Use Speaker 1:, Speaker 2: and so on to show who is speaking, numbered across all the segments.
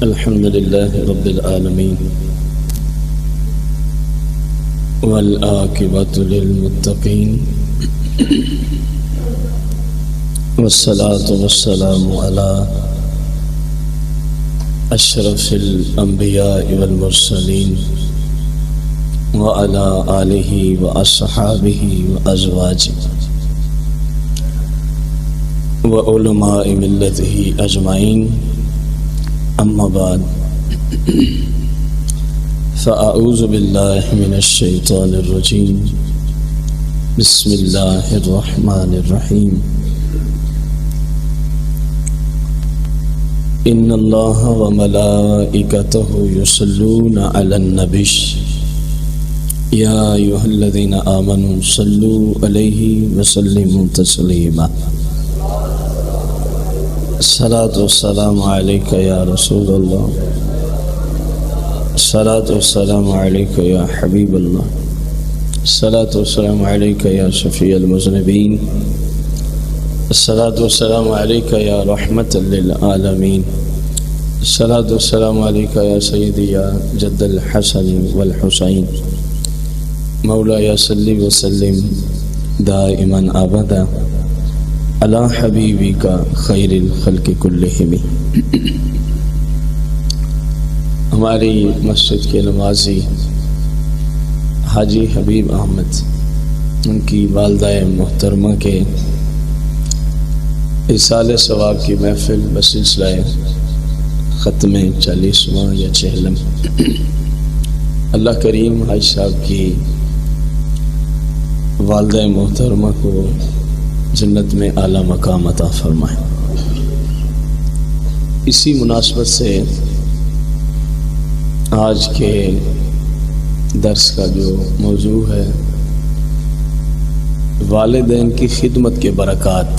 Speaker 1: الحمد لله رب العالمين والعاقبة للمتقين والصلاة والسلام على أشرف الأنبياء والمرسلين وعلى آله وأصحابه وأزواجه وعلماء ملته أجمعين أما بعد فأعوذ بالله من الشيطان الرجيم بسم الله الرحمن الرحيم إن الله وملائكته يصلون على النبي يا أيها الذين آمنوا صلوا عليه وسلموا تسليما الصلاة والسلام عليك يا رسول الله الصلاة والسلام عليك يا حبيب الله الصلاة والسلام عليك يا شفيع المذنبين الصلاة والسلام عليك يا رحمة للعالمين الصلاة والسلام عليك يا سيدي يا جد الحسن والحسين مولاي صل وسلم دائما أبدا على حبيبك خير الخلق كلهم. ہماری مسجد کے نمازی حاجی حبیب احمد ان کی والدہ محترمہ کے اصال ثواب کی محفل بسلسلہ ختم 40واں یا 46 اللہ کریم حاج صاحب کی والدہ محترمہ کو جنت میں اعلیٰ مقام عطا فرمائے. اسی مناسبت سے آج کے درس کا جو موضوع ہے والدین کی خدمت کے برکات.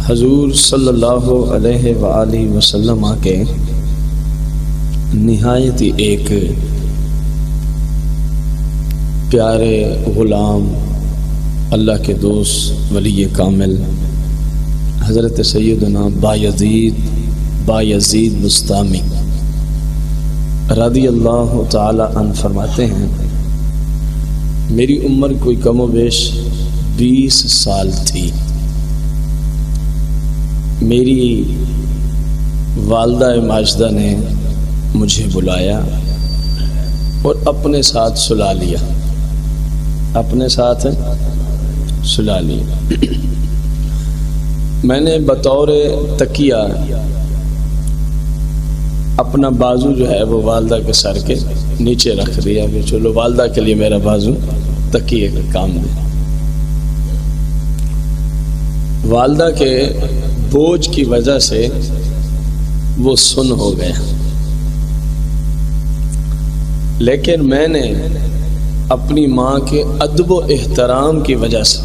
Speaker 1: حضور صلی اللہ علیہ وآلہ وسلم کے نہایت ہی ایک پیارے غلام اللہ کے دوست ولی کامل حضرت سیدنا بایزید بستامی رضی اللہ تعالی عنہ فرماتے ہیں میری عمر کوئی کم و بیش 20 سال تھی. میری والدہ ماجدہ نے مجھے بلایا اور اپنے ساتھ سلا لیا. میں نے بطور تکیہ اپنا بازو جو ہے وہ والدہ کے سر کے نیچے رکھ دیا کہ چلو والدہ کے لیے میرا بازو تکیے کا کام دے. والدہ کے بوجھ کی وجہ سے وہ سن ہو گیا، لیکن میں نے اپنی ماں کے ادب و احترام کی وجہ سے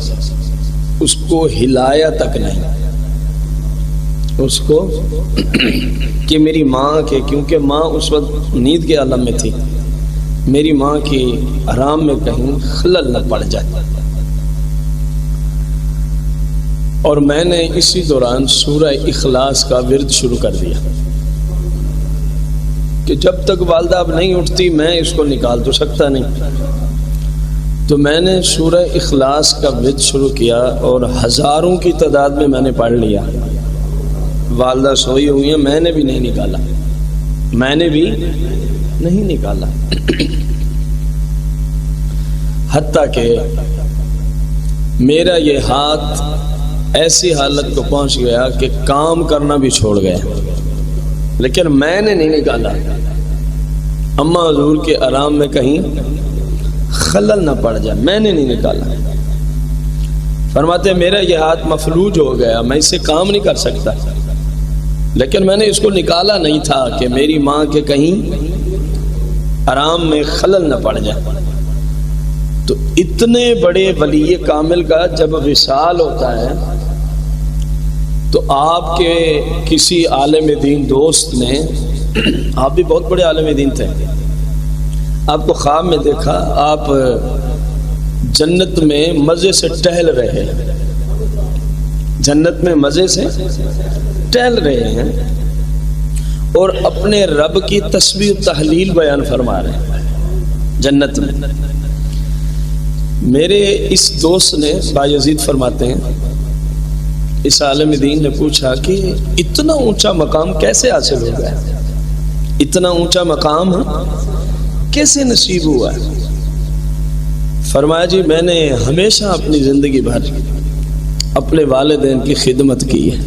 Speaker 1: اس کو ہلایا تک نہیں. اس کو کہ میری ماں کے، کیونکہ ماں اس وقت نیند کے عالم میں تھی، میری ماں کی آرام میں کہیں خلل نہ پڑ جائے. اور میں نے اسی دوران سورہ اخلاص کا ورد شروع کر دیا کہ جب تک والدہ اب نہیں اٹھتی میں اس کو نکال تو سکتا نہیں. تو میں نے سورہ اخلاص کا ورد شروع کیا اور ہزاروں کی تعداد میں نے پڑھ لیا. والدہ سوئی ہوئی ہیں، میں نے بھی نہیں نکالا حتیٰ کہ میرا یہ ہاتھ ایسی حالت کو پہنچ گیا کہ کام کرنا بھی چھوڑ گیا، لیکن میں نے نہیں نکالا. اماں حضور کے آرام میں کہیں خلل نہ پڑ جائے، میں نے نہیں نکالا. فرماتے میرا یہ ہاتھ مفلوج ہو گیا، میں اس سے کام نہیں کر سکتا، لیکن میں نے اس کو نکالا نہیں تھا کہ میری ماں کے کہیں آرام میں خلل نہ پڑ جائے. تو اتنے بڑے ولی کامل کا جب وصال ہوتا ہے تو آپ کے کسی عالم دین دوست نے، آپ بھی بہت بڑے عالم دین تھے، آپ کو خواب میں دیکھا آپ جنت میں مزے سے ٹہل رہے جنت میں مزے سے ٹہل رہے ہیں اور اپنے رب کی تسبیح و تحلیل بیان فرما رہے ہیں جنت میں۔ میرے اس دوست نے بایزید فرماتے ہیں، اس عالم دین نے پوچھا کہ اتنا اونچا مقام کیسے حاصل ہو گیا، اتنا اونچا مقام کیسے نصیب ہوا ہے؟ فرمایا جی میں نے ہمیشہ اپنی زندگی بھر اپنے والدین کی خدمت کی ہے،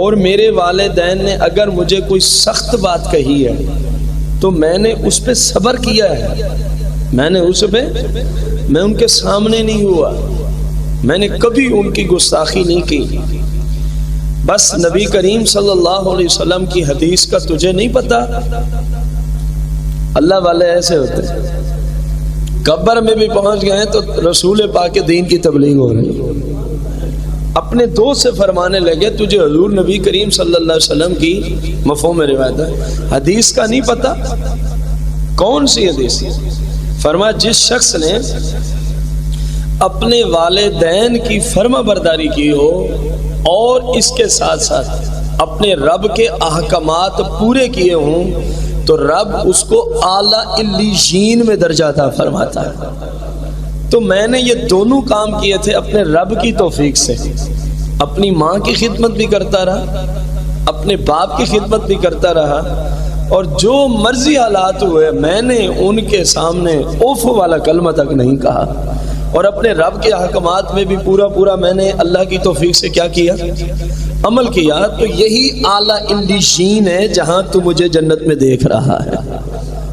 Speaker 1: اور میرے والدین نے اگر مجھے کوئی سخت بات کہی ہے تو میں نے اس پہ صبر کیا ہے، میں ان کے سامنے نہیں ہوا، میں نے کبھی ان کی گستاخی نہیں کی۔ بس نبی کریم صلی اللہ علیہ وسلم کی حدیث کا تجھے نہیں پتا؟ اللہ والے ایسے ہوتے ہیں، قبر میں بھی پہنچ گئے تو رسول پاک کے دین کی تبلیغ ہو رہی ہے، اپنے دوست سے فرمانے لگے تجھے حضور نبی کریم صلی اللہ علیہ وسلم کی مفہوم روایت ہے حدیث کا نہیں پتا؟ کون سی حدیث؟ فرمایا جس شخص نے اپنے والدین کی فرما برداری کی ہو اور اس کے ساتھ ساتھ اپنے رب کے احکامات پورے کیے ہوں تو رب اس کو اعلیٰ علیین میں درجہ عطا فرماتا ہے۔ تو میں نے یہ دونوں کام کیے تھے اپنے رب کی توفیق سے، اپنی ماں کی خدمت بھی کرتا رہا، اپنے باپ کی خدمت بھی کرتا رہا، اور جو مرضی حالات ہوئے میں نے ان کے سامنے اوف والا کلمہ تک نہیں کہا، اور اپنے رب کے احکامات میں بھی پورا میں نے اللہ کی توفیق سے کیا کیا؟ عمل کیا۔ تو یہی اعلیٰ علیین ہے جہاں تو مجھے جنت میں دیکھ رہا ہے۔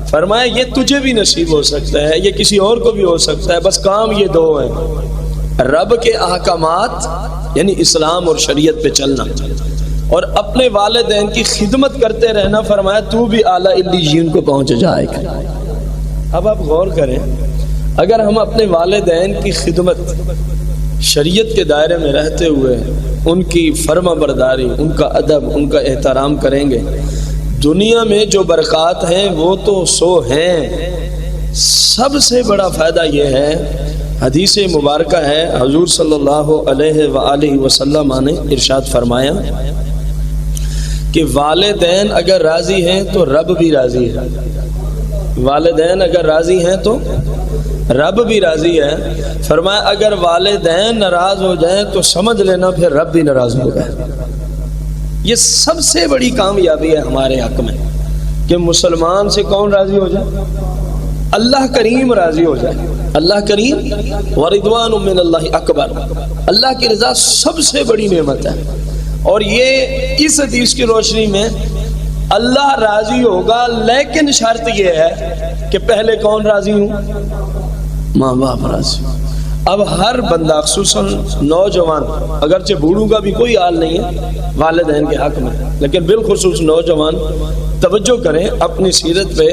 Speaker 1: فرمایا یہ تجھے بھی نصیب ہو سکتا ہے، یہ کسی اور کو بھی ہو سکتا ہے، بس کام یہ دو ہیں، رب کے احکامات یعنی اسلام اور شریعت پہ چلنا، اور اپنے والدین کی خدمت کرتے رہنا۔ فرمایا تو بھی اعلیٰ علیین کو پہنچ جائے گا۔ اب آپ غور کریں، اگر ہم اپنے والدین کی خدمت شریعت کے دائرے میں رہتے ہوئے ان کی فرما برداری، ان کا ادب، ان کا احترام کریں گے، دنیا میں جو برکات ہیں وہ تو سو ہیں، سب سے بڑا فائدہ یہ ہے، حدیث مبارکہ ہے، حضور صلی اللہ علیہ وآلہ وسلم نے ارشاد فرمایا کہ والدین اگر راضی ہیں تو رب بھی راضی ہے، والدین اگر راضی ہیں تو رب بھی راضی ہے۔ فرمایا اگر والدین ناراض ہو جائیں تو سمجھ لینا پھر رب بھی ناراض ہو گئے۔ یہ سب سے بڑی کامیابی ہے ہمارے حق میں کہ مسلمان سے کون راضی ہو جائے؟ اللہ کریم راضی ہو جائے، اللہ کریم ورضوان من اللہ اکبر، اللہ کی رضا سب سے بڑی نعمت ہے۔ اور یہ اس حدیث کی روشنی میں اللہ راضی ہوگا، لیکن شرط یہ ہے کہ پہلے کون راضی ہوں؟ ماں باپ راضی۔ اب ہر بندہ خصوصاً نوجوان، اگرچہ بوڑھوں کا بھی کوئی حال نہیں ہے والدین کے حق میں، لیکن بالخصوص نوجوان توجہ کریں اپنی سیرت پہ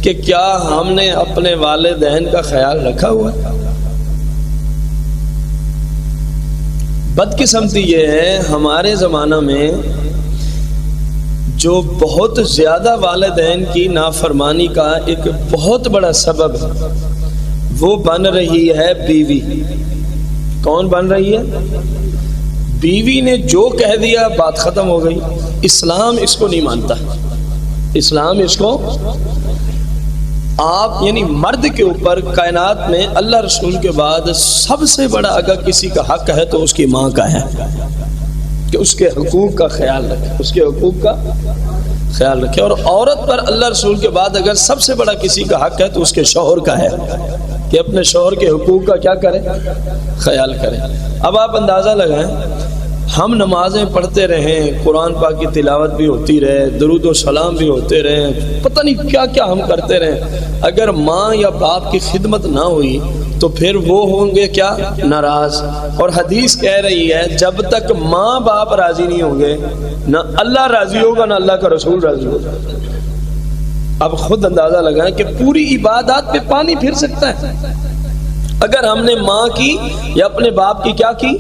Speaker 1: کہ کیا ہم نے اپنے والدین کا خیال رکھا ہوا ہے؟ بدقسمتی یہ ہے ہمارے زمانہ میں جو بہت زیادہ والدین کی نافرمانی کا ایک بہت بڑا سبب ہے، وہ بن رہی ہے بیوی۔ کون بن رہی ہے؟ بیوی نے جو کہہ دیا بات ختم ہو گئی۔ اسلام اس کو نہیں مانتا، اسلام اس کو، آپ یعنی مرد کے اوپر کائنات میں اللہ رسول کے بعد سب سے بڑا اگر کسی کا حق ہے تو اس کی ماں کا ہے کہ اس کے حقوق کا خیال رکھے، اس کے حقوق کا خیال رکھے۔ اور عورت پر اللہ رسول کے بعد اگر سب سے بڑا کسی کا حق ہے تو اس کے شوہر کا ہے کہ اپنے شوہر کے حقوق کا کیا کرے؟ خیال کرے۔ اب آپ اندازہ لگائیں، ہم نمازیں پڑھتے رہیں، قرآن پاک کی تلاوت بھی ہوتی رہے، درود و سلام بھی ہوتے رہے، پتہ نہیں کیا کیا ہم کرتے رہیں، اگر ماں یا باپ کی خدمت نہ ہوئی تو پھر وہ ہوں گے کیا؟ ناراض۔ اور حدیث کہہ رہی ہے جب تک ماں باپ راضی نہیں ہوں گے نہ اللہ راضی ہوگا نہ اللہ کا رسول راضی ہوگا۔ اب خود اندازہ لگائیں کہ پوری عبادات پہ پانی پھر سکتا ہے اگر ہم نے ماں کی یا اپنے باپ کی کیا کی؟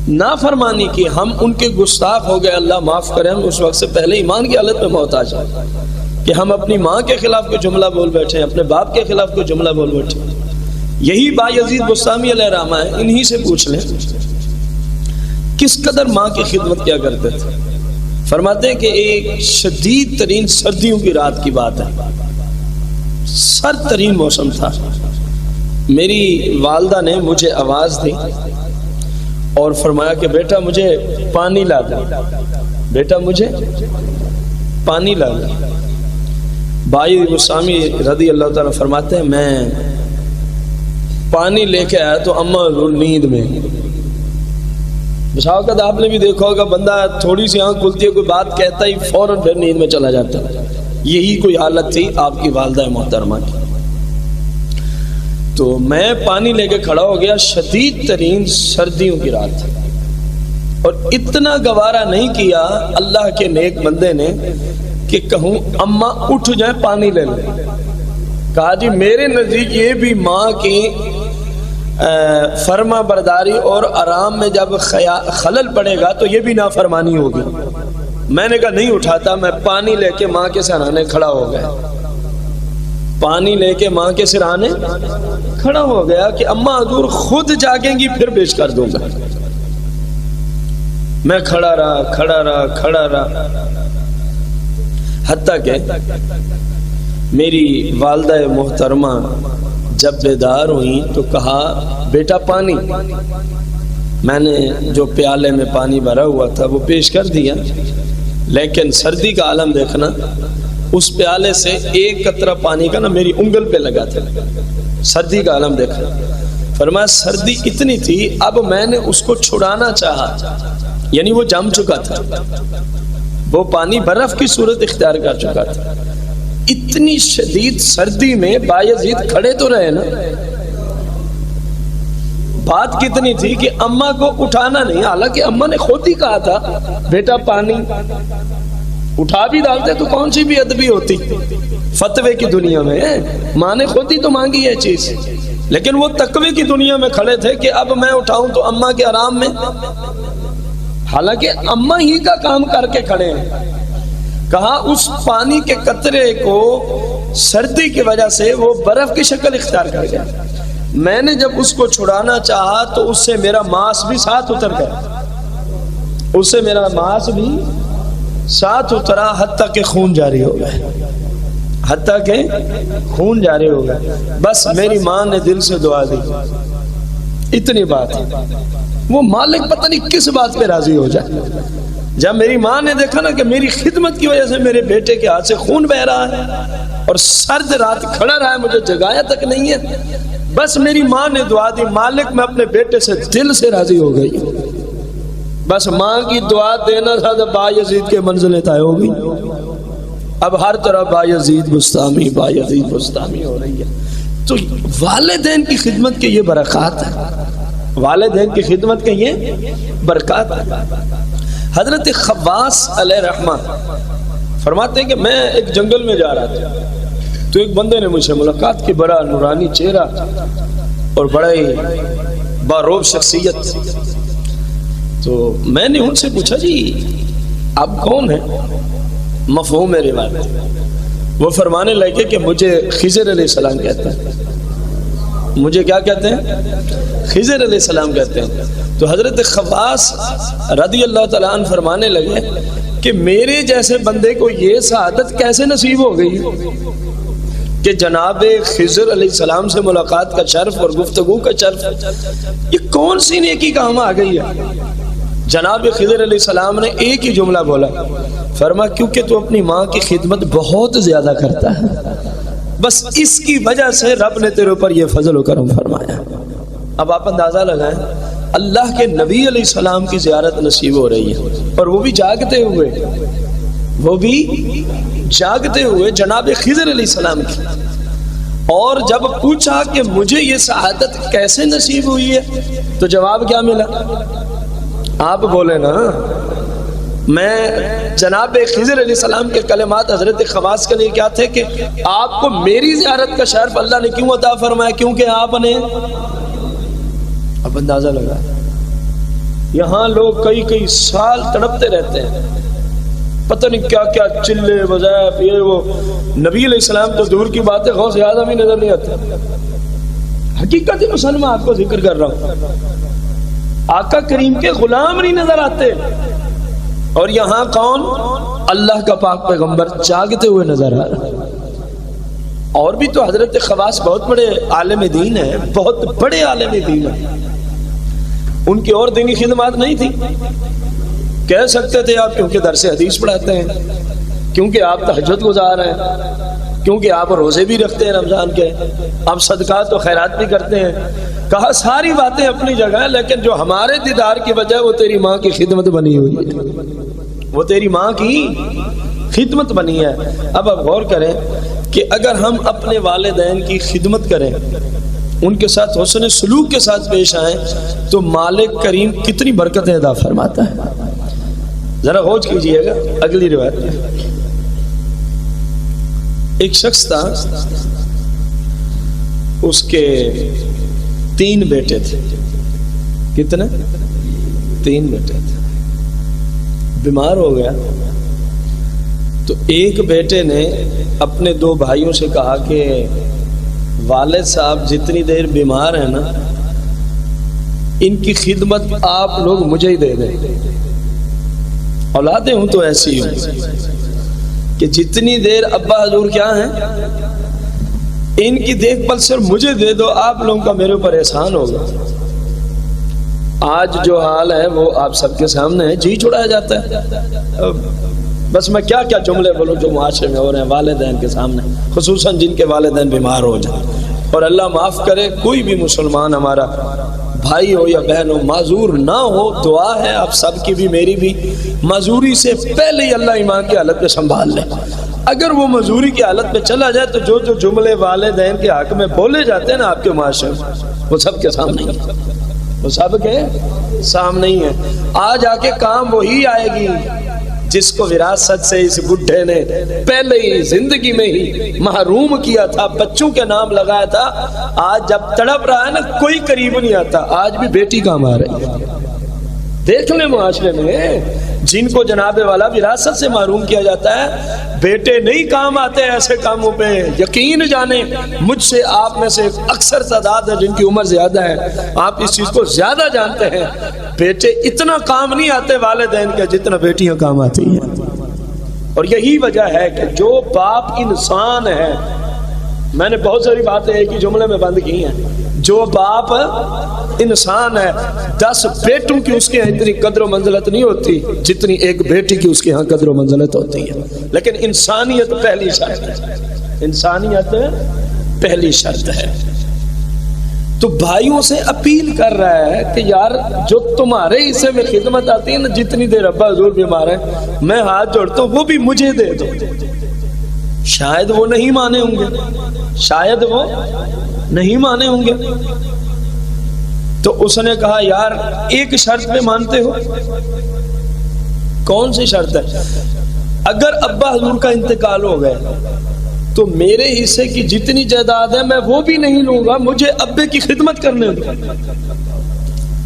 Speaker 1: نافرمانی کی، ہم ان کے گستاخ ہو گئے، اللہ معاف کریں، ہم اس وقت سے پہلے ایمان کی حالت میں محتاج ہیں کہ ہم اپنی ماں کے خلاف کوئی جملہ بول بیٹھے، اپنے باپ کے خلاف کوئی جملہ بول بیٹھے۔ یہی بایزید بستامی علیہ الرحمہ ہے، انہی سے پوچھ لیں کس قدر ماں کی خدمت کیا کرتے تھے۔ فرماتے ہیں کہ ایک شدید ترین سردیوں کی رات کی بات ہے، سرد ترین موسم تھا، میری والدہ نے مجھے آواز دی اور فرمایا کہ بیٹا مجھے پانی لا دے، بیٹا مجھے پانی لا دے۔ بھائی بستامی رضی اللہ تعالیٰ فرماتے ہیں میں پانی لے کے آیا تو اماں نیند میں، بسا اوقات آپ نے بھی دیکھا ہوگا بندہ تھوڑی سی آنکھ کھلتی ہے کوئی بات کہتا ہی فوراً پھر نیند میں چلا جاتا ہے، یہی کوئی حالت تھی آپ کی والدہ محترمہ کی۔ تو میں پانی لے کے کھڑا ہو گیا، شدید ترین سردیوں کی رات تھی، اور اتنا گوارا نہیں کیا اللہ کے نیک بندے نے کہ کہوں اماں اٹھ جائیں پانی لے لیں۔ کہا جی میرے نزدیک یہ بھی ماں کی فرما برداری اور آرام میں جب خلل پڑے گا تو یہ بھی نافرمانی ہوگی۔ میں نے کہا نہیں اٹھاتا، میں پانی لے کے ماں کے سرانے کھڑا ہو گیا، پانی لے کے ماں کے سرانے کھڑا ہو گیا کہ اماں حضور خود جاگیں گی پھر پیش کر دوں گا۔ میں کھڑا رہا حتیٰ کہ میری والدہ محترمہ جب بیدار ہوئی تو کہا بیٹا پانی۔ میں نے جو پیالے میں پانی بھرا ہوا تھا وہ پیش کر دیا، لیکن سردی کا عالم دیکھنا، اس پیالے سے ایک قطرہ پانی کا نا میری انگل پہ لگا تھا، سردی کا عالم دیکھنا۔ فرمایا سردی اتنی تھی اب میں نے اس کو چھڑانا چاہا، یعنی وہ جم چکا تھا، وہ پانی برف کی صورت اختیار کر چکا تھا۔ اتنی شدید سردی میں بایزید کھڑے تو رہے نا، بات کتنی تھی کہ اماں کو اٹھانا نہیں، حالانکہ اماں نے خود ہی کہا تھا بیٹا پانی، اٹھا بھی ڈالتے تو کون سی بھی ادبی ہوتی فتوے کی دنیا میں، ماں نے خود ہی تو مانگی یہ چیز، لیکن وہ تقوی کی دنیا میں کھڑے تھے کہ اب میں اٹھاؤں تو اماں کے آرام میں، حالانکہ اماں ہی کا کام کر کے کھڑے ہیں۔ کہا اس پانی کے قطرے کو سردی کی وجہ سے وہ برف کی شکل اختیار کر گیا، میں نے جب اس کو چھڑانا چاہا تو اس سے میرا ماس بھی ساتھ اتر گیا، اس سے میرا ماس بھی ساتھ اترا، حتیٰ کہ خون جاری ہو گیا، حتیٰ کہ خون جاری ہو گیا۔ بس میری ماں نے دل سے دعا دی، اتنی بات ہے، وہ مالک پتہ نہیں کس بات پہ راضی ہو جائے۔ جب میری ماں نے دیکھا نا کہ میری خدمت کی وجہ سے میرے بیٹے کے ہاتھ سے خون بہ رہا ہے اور سرد رات کھڑا رہا ہے، مجھے جگایا تک نہیں ہے، بس میری ماں نے دعا دی، مالک میں اپنے بیٹے سے دل سے راضی ہو گئی۔ بس ماں کی دعا دینا تھا تو بایزید کے منزلیں طے ہو گئی۔ اب ہر طرح بایزید بستامی ہو رہی ہے۔ تو والدین کی خدمت کے یہ برکات ہیں، والدین کی خدمت کے یہ برکات ہیں۔ حضرت خواص علیہ رحمہ فرماتے ہیں کہ میں ایک جنگل میں جا رہا تھا تو ایک بندے نے مجھ سے ملاقات کی، بڑا نورانی چہرہ اور بڑا ہی باروب شخصیت، تو میں نے ان سے پوچھا جی آپ کون ہیں، مفہوم ہے روایت۔ وہ فرمانے لگے کہ مجھے خضر علیہ السلام کہتے ہیں، مجھے کیا کہتے ہیں؟ خضر علیہ السلام کہتے ہیں۔ تو حضرت خواص رضی اللہ تعالیٰ عنہ فرمانے لگے کہ میرے جیسے بندے کو یہ سعادت کیسے نصیب ہو گئی کہ جناب خضر علیہ السلام سے ملاقات کا شرف اور گفتگو کا شرف، یہ کون سی نیکی کام آ گئی ہے؟ جناب خضر علیہ السلام نے ایک ہی جملہ بولا، فرما کیونکہ تو اپنی ماں کی خدمت بہت زیادہ کرتا ہے، بس اس کی وجہ سے رب نے تیرے اوپر یہ فضل و کرم فرمایا۔ اب آپ اندازہ لگائیں، اللہ کے نبی علیہ السلام کی زیارت نصیب ہو رہی ہے، اور وہ بھی جاگتے ہوئے جناب خضر علیہ السلام کی۔ اور جب پوچھا کہ مجھے یہ سعادت کیسے نصیب ہوئی ہے تو جواب کیا ملا؟ آپ بولے نا، میں جناب خضر علیہ السلام کے کلمات حضرت خواص کے لیے کیا تھے کہ آپ کو میری زیارت کا شرف اللہ نے کیوں عطا فرمایا؟ کیونکہ آپ نے، اب اندازہ لگا، یہاں لوگ کئی سال تڑپتے رہتے ہیں، پتہ نہیں کیا کیا چلے وظائف یہ وہ، نبی علیہ السلام تو دور کی بات ہے، غوث اعظم ہی نظر نہیں آتے، حقیقت مسلمہ آپ کو ذکر کر رہا ہوں. آقا کریم کے غلام نہیں نظر آتے، اور یہاں کون؟ اللہ کا پاک پیغمبر جاگتے ہوئے نظر آ رہا. اور بھی تو حضرت خواص بہت بڑے عالم دین ہیں، بہت بڑے عالم دین ہیں. ان کی اور دینی خدمات نہیں تھی. کہہ سکتے تھے آپ کیونکہ درس حدیث پڑھاتے ہیں، کیونکہ آپ تہجد گزار ہیں، کیونکہ آپ روزے بھی رکھتے ہیں رمضان کے، آپ صدقات و خیرات بھی کرتے ہیں. کہا ساری باتیں اپنی جگہ ہیں، لیکن جو ہمارے دیدار کی وجہ وہ تیری ماں کی خدمت بنی ہوئی ہے، وہ تیری ماں کی خدمت بنی ہے. اب آپ غور کریں کہ اگر ہم اپنے والدین کی خدمت کریں، ان کے ساتھ حسن سلوک کے ساتھ پیش آئیں، تو مالک کریم کتنی برکتیں عطا فرماتا ہے. ذرا غور کیجئے گا اگلی روایت میں. ایک شخص تھا، اس کے 3 بیٹے تھے. کتنے؟ 3 بیٹے تھے. بیمار ہو گیا تو ایک بیٹے نے اپنے 2 بھائیوں سے کہا کہ والد صاحب جتنی دیر بیمار ہیں نا، ان کی خدمت آپ لوگ مجھے ہی دے دیں. اولادیں ہوں تو ایسی ہوں کہ جتنی دیر ابا حضور کیا ہیں، ان کی دیکھ بھال صرف مجھے دے دو، آپ لوگوں کا میرے اوپر احسان ہوگا. آج جو حال ہے وہ آپ سب کے سامنے ہے، جی چھڑایا جاتا ہے. بس میں کیا کیا جملے بولوں جو معاشرے میں ہو رہے ہیں والدین کے سامنے، خصوصاً جن کے والدین بیمار ہو جائیں. اور اللہ معاف کرے، کوئی بھی مسلمان ہمارا بھائی ہو یا بہن ہو معذور نہ ہو، دعا ہے آپ سب کی بھی میری بھی، معذوری سے پہلے ہی اللہ ایمان کی حالت پہ سنبھال لے. اگر وہ معذوری کی حالت پہ چلا جائے تو جو جملے والدین کے حق میں بولے جاتے ہیں نا آپ کے معاشرے میں، وہ سب کے سامنے ہی ہے، وہ سب کے سامنے ہی ہے. آج آ کے کام وہی آئے گی جس کو وراثت سے اس بڈھے نے پہلے ہی زندگی میں ہی محروم کیا تھا، بچوں کے نام لگایا تھا. آج جب تڑپ رہا ہے نا، کوئی قریب نہیں آتا. آج بھی بیٹی کام آ رہی ہے. دیکھ لیں معاشرے میں جن کو جناب والا وراثت سے محروم کیا جاتا ہے، بیٹے نہیں کام آتے ایسے کاموں پہ. یقین جانیں مجھ سے آپ میں سے اکثر تعداد ہے جن کی عمر زیادہ ہے، آپ اس چیز کو زیادہ جانتے ہیں. بیٹے اتنا کام نہیں آتے والدین کے جتنا بیٹیاں کام آتی ہیں. اور یہی وجہ ہے کہ جو باپ انسان ہے، میں نے بہت ساری باتیں ایک ہی جملے میں بند کی ہیں، جو باپ انسان ہے 10 بیٹوں کی اس کے یہاں اتنی قدر و منزلت نہیں ہوتی جتنی ایک بیٹی کی اس کے ہاں قدر و منزلت ہوتی ہے. لیکن انسانیت پہلی شرط ہے، انسانیت پہلی شرط ہے. تو بھائیوں سے اپیل کر رہا ہے کہ یار جو تمہارے حصے میں خدمت آتی ہے نا، جتنی دیر ابا حضور بیمار ہے میں ہاتھ جوڑتا ہوں، وہ بھی مجھے دے دو. شاید وہ نہیں مانے ہوں گے، شاید وہ نہیں مانے ہوں گے. تو اس نے کہا یار ایک شرط پہ مانتے ہو؟ کون سی شرط ہے؟ اگر ابا حضور کا انتقال ہو گیا تو میرے حصے کی جتنی جائیداد ہے میں وہ بھی نہیں لوں گا، مجھے ابے کی خدمت کرنے دو.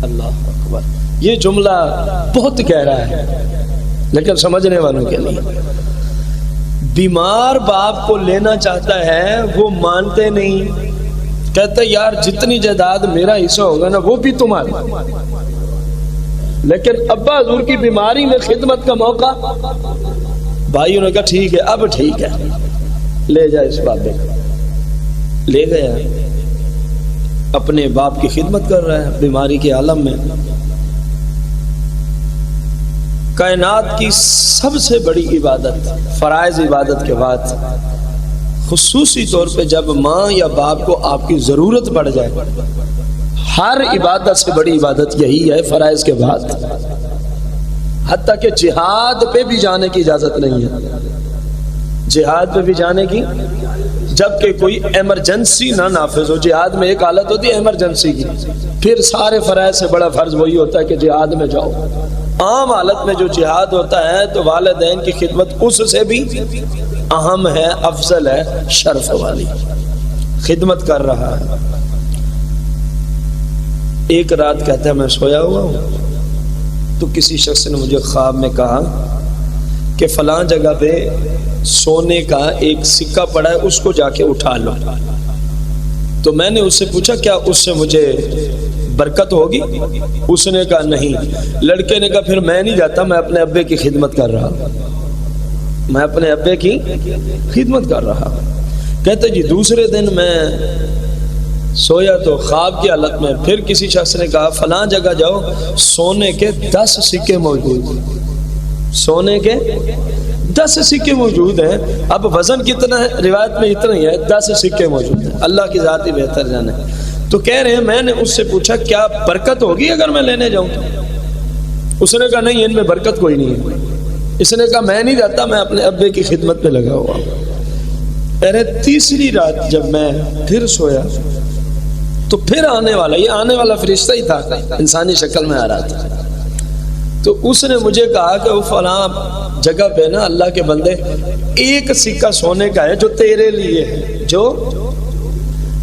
Speaker 1: اللہ اکبر. یہ جملہ بہت گہرا ہے لیکن سمجھنے والوں کے لیے. بیمار باپ کو لینا چاہتا ہے، وہ مانتے نہیں، کہتے یار جتنی جائیداد میرا حصہ ہوگا نا وہ بھی تمہاری. لیکن ابا حضور کی بیماری میں خدمت کا موقع، بھائیوں نے کہا ٹھیک ہے، اب ٹھیک ہے، لے جائے اس بابے کو. لے گیا، اپنے باپ کی خدمت کر رہا ہے بیماری کے عالم میں. کائنات کی سب سے بڑی عبادت، فرائض عبادت کے بعد خصوصی طور پہ جب ماں یا باپ کو آپ کی ضرورت پڑ جائے، ہر عبادت سے بڑی عبادت یہی ہے فرائض کے بعد. حتیٰ کہ جہاد پہ بھی جانے کی اجازت نہیں ہے، جہاد پہ بھی جانے کی، جبکہ کوئی ایمرجنسی نہ نافذ ہو. جہاد میں ایک حالت ہوتی ہے ایمرجنسی کی، پھر سارے فرائض سے بڑا فرض وہی ہوتا ہے کہ جہاد میں جاؤ. عام حالت میں جو جہاد ہوتا ہے تو والدین کی خدمت اس سے بھی اہم ہے، افضل ہے، شرف والی خدمت کر رہا ہے. ایک رات کہتا ہے میں سویا ہوا ہوں تو کسی شخص نے مجھے خواب میں کہا کہ فلاں جگہ پہ سونے کا ایک سکہ پڑا ہے، اس کو جا کے اٹھا لو. تو میں نے اس سے پوچھا کیا اس سے مجھے برکت ہوگی؟ اس نے کہا نہیں۔ لڑکے نے کہا پھر میں نہیں جاتا، میں اپنے ابے کی خدمت کر رہا، میں اپنے ابے کی خدمت کر رہا۔ کہتے جی دوسرے دن میں سویا تو خواب کی حالت میں پھر کسی شخص نے کہا فلاں جگہ جاؤ، سونے کے 10 سکے موجود، سونے کے 10 سکے موجود ہیں۔ اب وزن کتنا ہے؟ روایت میں اتنا ہی ہے، 10 سکے موجود ہیں، اللہ کی ذات ہی بہتر جانے۔ تو کہہ رہے ہیں میں نے اس سے پوچھا کیا برکت ہوگی اگر میں لینے جاؤں؟ اس نے کہا نہیں، ان میں برکت کوئی نہیں ہے۔ اس نے کہا میں نہیں جاتا، میں اپنے ابے کی خدمت میں لگا ہوا۔ ارے تیسری رات جب میں پھر سویا تو پھر آنے والا، یہ آنے والا فرشتہ ہی تھا، انسانی شکل میں آ رہا تھا۔ تو اس نے مجھے کہا کہ وہ فلاں جگہ پہ نا اللہ کے بندے 1 سکہ سونے کا ہے جو تیرے لیے ہے۔ جو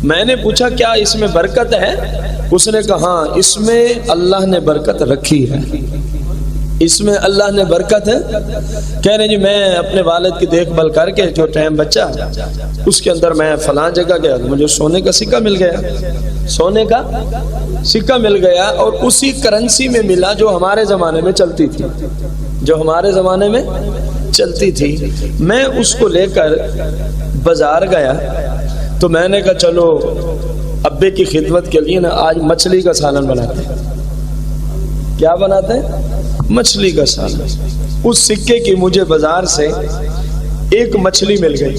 Speaker 1: میں نے پوچھا کیا اس میں برکت ہے؟ اس نے کہا ہاں اس میں اللہ نے برکت رکھی ہے، اس میں اللہ نے برکت ہے۔ کہہ رہے جی میں اپنے والد کی دیکھ بھال کر کے جو ٹائم بچا اس کے اندر میں فلاں جگہ گیا، مجھے سونے کا سکہ مل گیا، سونے کا سکہ مل گیا، اور اسی کرنسی میں ملا جو ہمارے زمانے میں چلتی تھی، جو ہمارے زمانے میں چلتی تھی۔ میں اس کو لے کر بازار گیا تو میں نے کہا چلو ابے کی خدمت کے لیے نا آج مچھلی کا سالن بناتے ہیں۔ کیا بناتے ہیں؟ مچھلی کا سالن۔ اس سکے کی مجھے بازار سے 1 مچھلی مل گئی،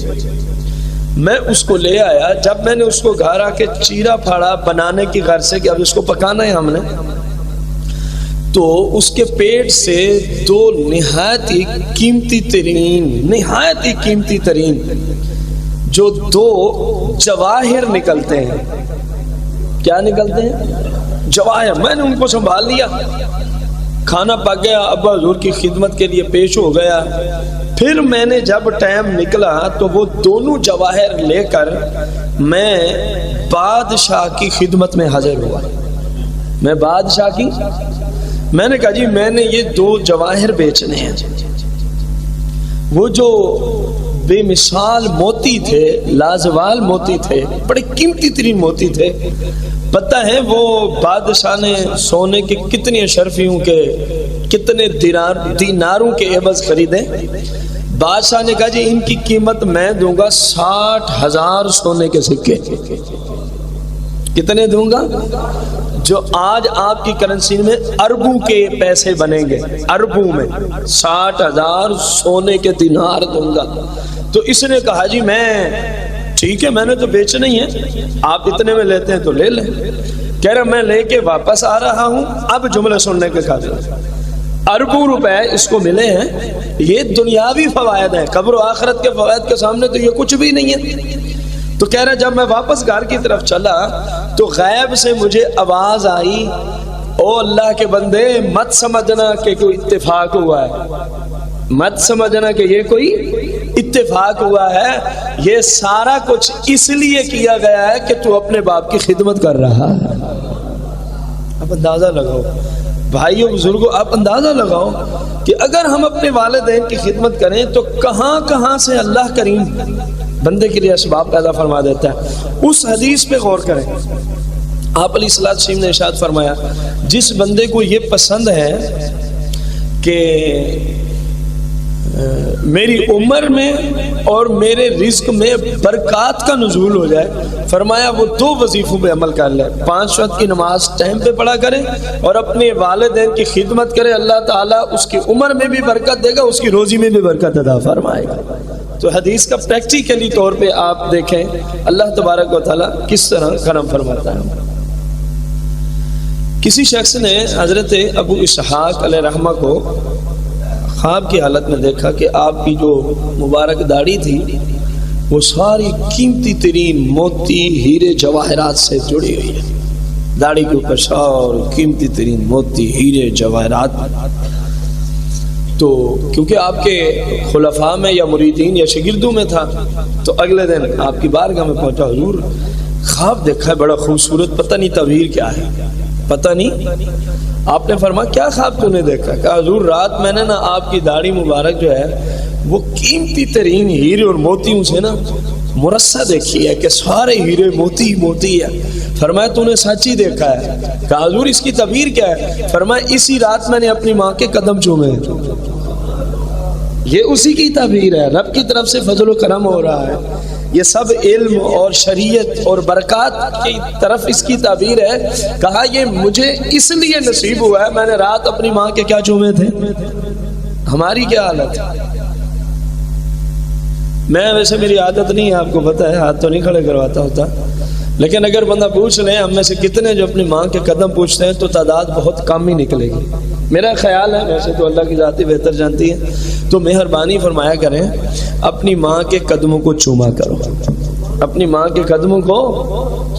Speaker 1: میں اس کو لے آیا۔ جب میں نے اس کو گھر آ کے چیرا پھاڑا بنانے کی غرض سے کہ اب اس کو پکانا ہے ہم نے، تو اس کے پیٹ سے 2 نہایت ہی قیمتی ترین جو 2 جواہر نکلتے ہیں۔ کیا نکلتے ہیں؟ جواہر۔ میں نے ان کو سنبھال لیا، کھانا پک گیا، ابا حضور کی خدمت کے لیے پیش ہو گیا۔ پھر میں نے جب ٹائم نکلا تو وہ دونوں جواہر لے کر میں بادشاہ کی خدمت میں حاضر ہوا۔ میں بادشاہ کی، میں نے کہا جی میں نے یہ 2 جواہر بیچنے ہیں۔ وہ جو بے مثال موتی تھے، لازوال موتی تھے، بڑے قیمتی ترین موتی تھے۔ پتہ ہے وہ بادشاہ نے سونے کے کتنے اشرفیوں کے کتنے دیناروں کے عوض خریدے۔ بادشاہ نے کہا جی ان کی قیمت میں دوں گا 60,000 سونے کے سکے۔ کتنے دوں گا؟ جو آج آپ کی کرنسی میں اربوں کے پیسے بنیں گے، اربوں میں 60,000 سونے کے دینار دوں گا۔ تو اس نے کہا جی میں ٹھیک ہے، میں نے تو بیچنا ہی ہے، آپ اتنے میں لیتے ہیں تو لے لیں۔ کہہ رہا میں لے کے واپس آ رہا ہوں، اب جملہ سننے کے قابل، اربوں روپے اس کو ملے ہیں، یہ دنیاوی فوائد ہیں، قبر و آخرت کے فوائد کے سامنے تو یہ کچھ بھی نہیں ہے۔ تو کہہ رہا جب میں واپس گھر کی طرف چلا تو غیب سے مجھے آواز آئی، او اللہ کے بندے مت سمجھنا کہ کوئی اتفاق ہوا ہے، مت سمجھنا کہ یہ کوئی اتفاق ہوا ہے، یہ سارا کچھ اس لیے کیا گیا ہے کہ تو اپنے باپ کی خدمت کر رہا ہے۔ اب اندازہ لگاؤ بھائیوں بزرگوں، آپ اندازہ لگاؤ کہ اگر ہم اپنے والدین کی خدمت کریں تو کہاں کہاں سے اللہ کریم بندے کے لیے اسباب پیدا فرما دیتا ہے۔ اس حدیث پہ غور کریں، آپ علیہ الصلوۃ والسلام نے ارشاد فرمایا جس بندے کو یہ پسند ہے کہ میری عمر میں اور میرے رزق میں برکات کا نزول ہو جائے، فرمایا وہ 2 وظیفوں پہ عمل کر لے، 5 وقت کی نماز ٹائم پہ پڑھا کرے اور اپنے والدین کی خدمت کرے، اللہ تعالیٰ اس کی عمر میں بھی برکت دے گا، اس کی روزی میں بھی برکت عطا فرمائے گا۔ تو حدیث کا پریکٹیکلی طور پہ آپ دیکھیں اللہ تبارک و تعالیٰ کس طرح کرم فرماتا ہے۔ کسی شخص نے حضرت ابو اسحاق علیہ رحمہ کو خواب کی حالت میں دیکھا کہ آپ کی جو مبارک داڑھی تھی وہ ساری قیمتی ترین موتی ہیرے جواہرات سے جڑی ہوئی ہے، داڑھی کے اوپر ساری قیمتی ترین موتی ہیرے جواہرات۔ تو کیونکہ آپ کے خلفاء میں یا مریدین یا شاگردوں میں تھا تو اگلے دن آپ کی بارگاہ میں پہنچا، حضور خواب دیکھا ہے بڑا خوبصورت، پتہ نہیں تعبیر کیا ہے، پتہ نہیں۔ آپ نے فرمایا کیا خواب تو نے دیکھا؟ کہا حضور رات میں نے نا آپ کی داڑھی مبارک جو ہے وہ قیمتی ترین ہیرے اور موتیوں سے نا مرصع دیکھی ہے کہ سارے ہیرے موتی موتی ہے. فرمایا تو نے سچ ہی دیکھا ہے؟ کہا حضور اس کی تعبیر کیا ہے؟ فرمایا اسی رات میں نے اپنی ماں کے قدم چومے. یہ اسی کی تعبیر ہے، رب کی طرف سے فضل و کرم ہو رہا ہے. یہ سب علم اور شریعت اور برکات کی طرف اس کی تعبیر ہے. کہا یہ مجھے اس لیے نصیب ہوا ہے، میں نے رات اپنی ماں کے کیا چومے تھے. ہماری کیا حالت ہے؟ میں ویسے میری عادت نہیں ہے، آپ کو پتہ ہے، ہاتھ تو نہیں کھڑے کرواتا ہوتا، لیکن اگر بندہ پوچھ لیں ہم میں سے کتنے جو اپنی ماں کے قدم پوچھتے ہیں تو تعداد بہت کم ہی نکلے گی. میرا خیال ہے، ویسے تو اللہ کی ذات ہی بہتر جانتی ہے، تو مہربانی فرمایا کریں اپنی ماں کے قدموں کو چوما کرو، اپنی ماں کے قدموں کو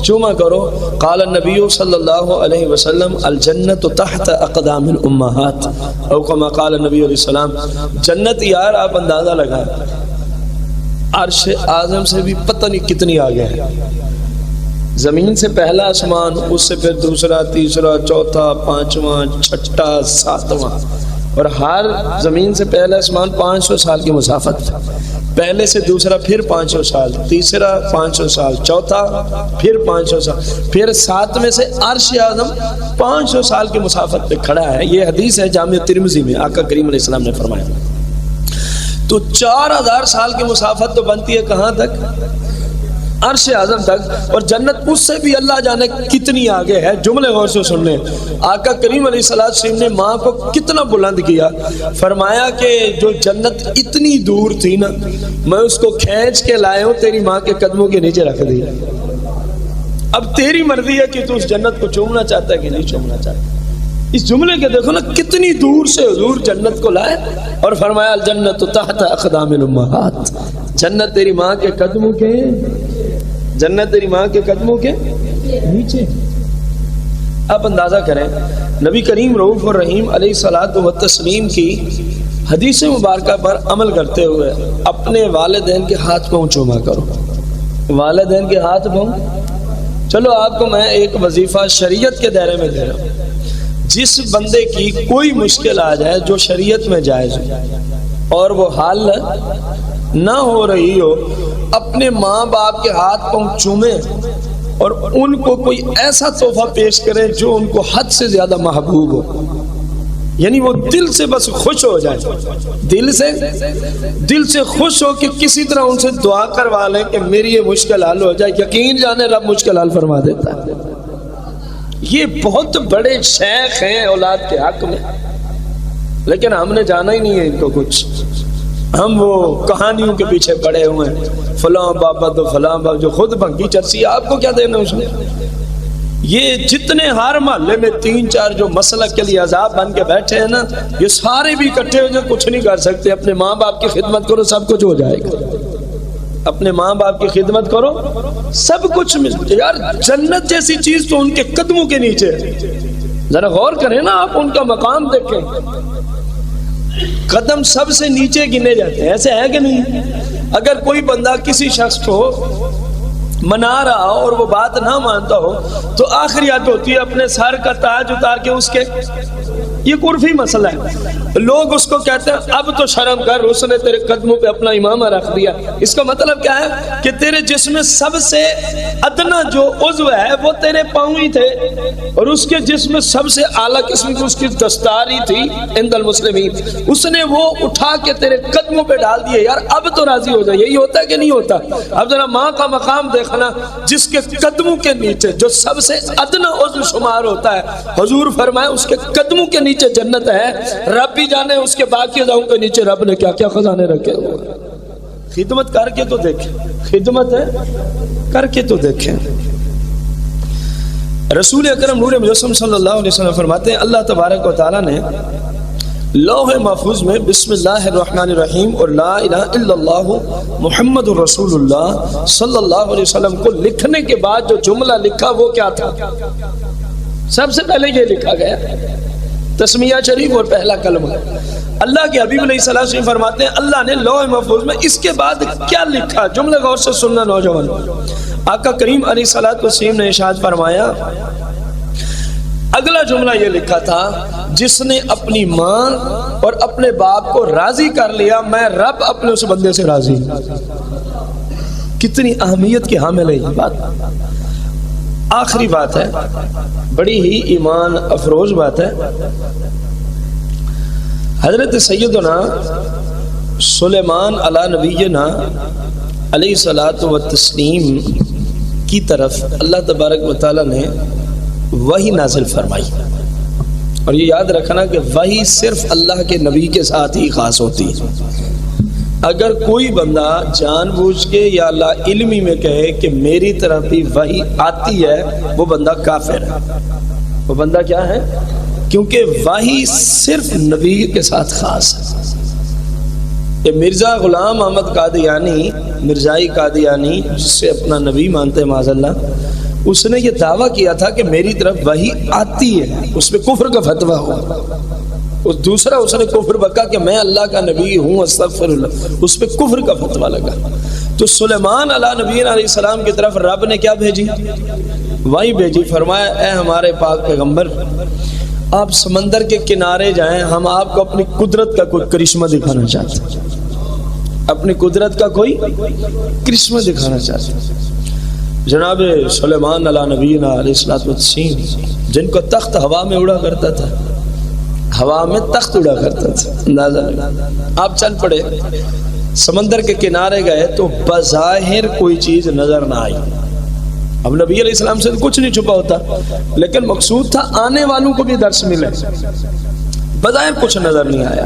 Speaker 1: چوما کرو. قال النبی صلی اللہ علیہ وسلم الجنت تحت اقدام الامہات، او کما قال النبی علیہ السلام. جنت یار آپ اندازہ لگائیں عرش اعظم سے بھی پتہ نہیں کتنی آگے ہے. زمین سے پہلا آسمان، اس سے پھر دوسرا، تیسرا، چوتھا، پانچواں، چھٹا، ساتواں، اور ہر زمین سے پہلا آسمان 500 سال کی مسافت. پہلے سے دوسرا پھر 500 سال، تیسرا 500 سال، چوتھا پھر 500 سال، پھر ساتویں سے عرش اعظم 500 سال کی مسافت پہ کھڑا ہے. یہ حدیث ہے جامع ترمذی میں، آقا کریم علیہ السلام نے فرمایا. تو 4000 سال کی مسافت تو بنتی ہے کہاں تک؟ عرش اعظم تک. اور جنت اس سے بھی اللہ جانے کتنی آگے ہے. جملے غور سے سن لیں. آقا کریم علیہ السلام نے ماں کو کتنا بلند کیا. فرمایا کہ جو جنت اتنی دور تھی نا، میں اس کو کھینچ کے لائے ہوں تیری ماں کے قدموں کے نیچے رکھ دیا. اب تیری مرضی ہے کہ تو اس جنت کو چومنا چاہتا ہے کہ نہیں چومنا چاہتا. اس جملے کے دیکھو نا کتنی دور سے حضور جنت کو لائے اور فرمایا الجنت تحت اقدام الامہات. جنت تیری ماں کے قدموں کے، جنت تیری ماں کے قدموں کے نیچے. آپ اندازہ کریں نبی کریم رؤوف الرحیم علیہ الصلوۃ والتسلیم کی حدیث مبارکہ پر عمل کرتے ہوئے اپنے والدین کے ہاتھ پاؤں چوما کرو. والدین کے ہاتھ پاؤں. چلو آپ کو میں ایک وظیفہ شریعت کے دائرے میں دے رہا ہوں. جس بندے کی کوئی مشکل آ جائے جو شریعت میں جائز ہو اور وہ حل نہ ہو رہی ہو، اپنے ماں باپ کے ہاتھ پاؤں چومے اور ان کو کوئی ایسا تحفہ پیش کرے جو ان کو حد سے زیادہ محبوب ہو. یعنی وہ دل سے بس خوش ہو جائے، دل سے خوش ہو کہ کسی طرح ان سے دعا کروا لیں کہ میری یہ مشکل حل ہو جائے. یقین جانے رب مشکل حل فرما دیتا ہے. یہ بہت بڑے شیخ ہیں اولاد کے حق میں، لیکن ہم نے جانا ہی نہیں ہے ان کو کچھ. ہم وہ کہانیوں کے پیچھے پڑے ہوئے ہیں، فلاں بابا تو فلاں بابا جو خود بھنگی چرسی. آپ کو کیا دینا اس میں؟ یہ جتنے ہر محلے میں 3-4 جو مسلک کے لیے عذاب بن کے بیٹھے ہیں نا، یہ سارے بھی اکٹھے ہو جائے کچھ نہیں کر سکتے. اپنے ماں باپ کی خدمت کرو سب کچھ ہو جائے گا. اپنے ماں باپ کی خدمت کرو سب کچھ مل جائے. یار جنت جیسی چیز تو ان کے قدموں کے نیچے. ذرا غور کریں نا آپ، ان کا مقام دیکھیں. قدم سب سے نیچے گنے جاتے ہیں، ایسے ہے کہ نہیں؟ اگر کوئی بندہ کسی شخص کو منا رہا ہو اور وہ بات نہ مانتا ہو تو آخری یاد ہوتی ہے اپنے سر کا تاج اتار کے اس کے. یہ عرفی مسئلہ ہے. لوگ اس کو کہتے ہیں اب تو شرم کر، اس نے تیرے قدموں پہ اپنا امامہ رکھ دیا. اس کا مطلب کیا ہے کہ تیرے جسم میں سب سے ادنا جو عضو ہے وہ تیرے پاؤں ہی تھے، اور اس کے جسم میں سب سے اعلیٰ قسم کی اس کی دستار ہی تھی عند المسلمین. اس نے وہ اٹھا کے تیرے قدموں پہ ڈال دیے. یار اب تو راضی ہو جائے. یہی ہوتا ہے کہ نہیں ہوتا؟ اب ذرا ماں کا مقام دیکھنا، جس کے قدموں کے نیچے جو سب سے ادنا عضو شمار ہوتا ہے، حضور فرمائے اس کے قدموں کے نیچے جنت ہے. رب بھی جانے اس کے باقی اعضاء کے نیچے رب نے کیا کیا خزانے رکھے ہوئے. خدمت کر کے تو دیکھیں، خدمت ہے کر کے تو دیکھیں. رسول اکرم نور مجسم صلی اللہ علیہ وسلم فرماتے ہیں اللہ تبارک و تعالی نے لوح محفوظ میں بسم اللہ الرحمن الرحیم اور لا الہ الا اللہ محمد رسول اللہ صلی اللہ علیہ وسلم کو لکھنے کے بعد جو جملہ لکھا وہ کیا تھا؟ سب سے پہلے یہ لکھا گیا تسمیہ شریف اور پہلا کلمہ. اللہ کے حبیب علیہ السلام فرماتے ہیں اللہ نے لوح محفوظ میں اس کے بعد کیا لکھا. جملے غور سے سننا نوجوان. آقا کریم علیہ الصلوۃ والسلام نے ارشاد فرمایا اگلا جملہ یہ لکھا تھا جس نے اپنی ماں اور اپنے باپ کو راضی کر لیا میں رب اپنے اس بندے سے راضی. کتنی اہمیت کی حامل ہے یہ بات. آخری بات ہے، بڑی ہی ایمان افروز بات ہے. حضرت سیدنا سلیمان علی نبینا علیہ الصلوۃ والتسلیم کی طرف اللہ تبارک و تعالی نے وحی نازل فرمائی. اور یہ یاد رکھنا کہ وحی صرف اللہ کے نبی کے ساتھ ہی خاص ہوتی ہے. اگر کوئی بندہ جان بوجھ کے یا اللہ علمی میں کہے کہ میری طرف بھی وحی آتی ہے، وہ بندہ کافر ہے. وہ بندہ کیا ہے؟ کیونکہ وحی صرف نبی کے ساتھ خاص ہے. یہ مرزا غلام احمد قادیانی، مرزائی قادیانی، جس سے اپنا نبی مانتے ہیں معاذ اللہ، اس نے یہ دعویٰ کیا تھا کہ میری طرف وحی آتی ہے. اس میں کفر کا فتویٰ ہوا. دوسرا اس نے کفر بکا کہ میں اللہ کا نبی ہوں، استغفر اللہ، اس پہ کفر کا فتویٰ لگا. تو سلیمان علیہ نبی علیہ السلام کی طرف رب نے کیا بھیجی؟ وحی بھیجی. فرمایا اے ہمارے پاک پیغمبر، آپ سمندر کے کنارے جائیں، ہم آپ کو اپنی قدرت کا کوئی کرشمہ دکھانا چاہتے ہیں. اپنی قدرت کا کوئی کرشمہ دکھانا چاہتے ہیں. جناب سلیمان علیہ نبینا علیہ الصلوۃ والتسلیم، جن کو تخت ہوا میں اڑا کرتا تھا، ہوا میں تخت اڑا کرتا تھا، اندازہ آپ چل پڑے، سمندر کے کنارے گئے تو بظاہر کوئی چیز نظر نہ آئی. اب نبی علیہ السلام سے کچھ نہیں چھپا ہوتا، لیکن مقصود تھا آنے والوں کو بھی درس ملے. بظاہر کچھ نظر نہیں آیا.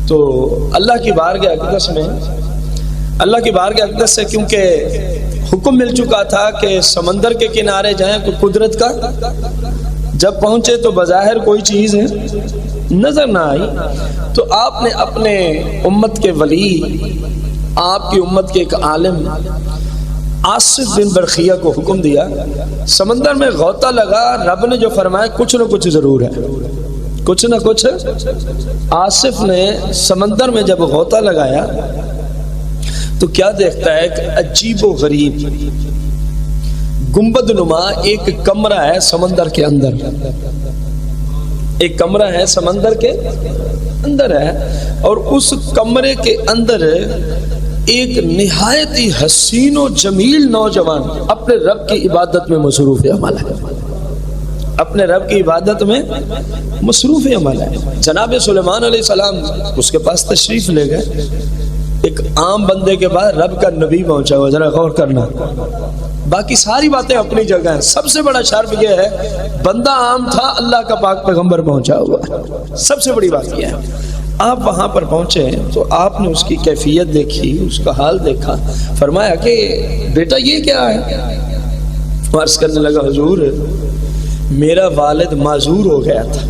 Speaker 1: تو اللہ کی بارگاہ اقدس میں، اللہ کی بارگاہ اقدس سے کیونکہ حکم مل چکا تھا کہ سمندر کے کنارے جائیں، کوئی قدرت کا، جب پہنچے تو بظاہر کوئی چیز نظر نہ آئی. تو آپ نے اپنے امت کے ولی، آپ کی امت کے ایک عالم آصف بن برخیہ کو حکم دیا، سمندر میں غوطہ لگا. رب نے جو فرمایا کچھ نہ کچھ ضرور ہے، کچھ نہ کچھ. آصف نے سمندر میں جب غوطہ لگایا تو کیا دیکھتا ہے؟ ایک عجیب و غریب گنبد نما ایک کمرہ ہے سمندر کے اندر. ایک کمرہ ہے سمندر کے اندر ہے، اور اس کمرے کے اندر ایک نہایت ہی حسین و جمیل نوجوان اپنے رب کی عبادت میں مصروف عمل ہے. اپنے رب کی عبادت میں مصروف عمل ہے. جناب سلیمان علیہ السلام اس کے پاس تشریف لے گئے. ایک عام بندے کے بعد رب کا نبی پہنچا ہوا، ذرا غور کرنا. باقی ساری باتیں اپنی جگہ ہیں. سب سے بڑا شرف یہ ہے بندہ عام تھا، اللہ کا پاک پیغمبر پہنچا ہوا. سب سے بڑی بات یہ ہے. آپ وہاں پر پہنچے تو آپ نے اس کی کیفیت دیکھی، اس کا حال دیکھا. فرمایا کہ بیٹا یہ کیا ہے؟ عرض کرنے لگا حضور میرا والد معذور ہو گیا تھا،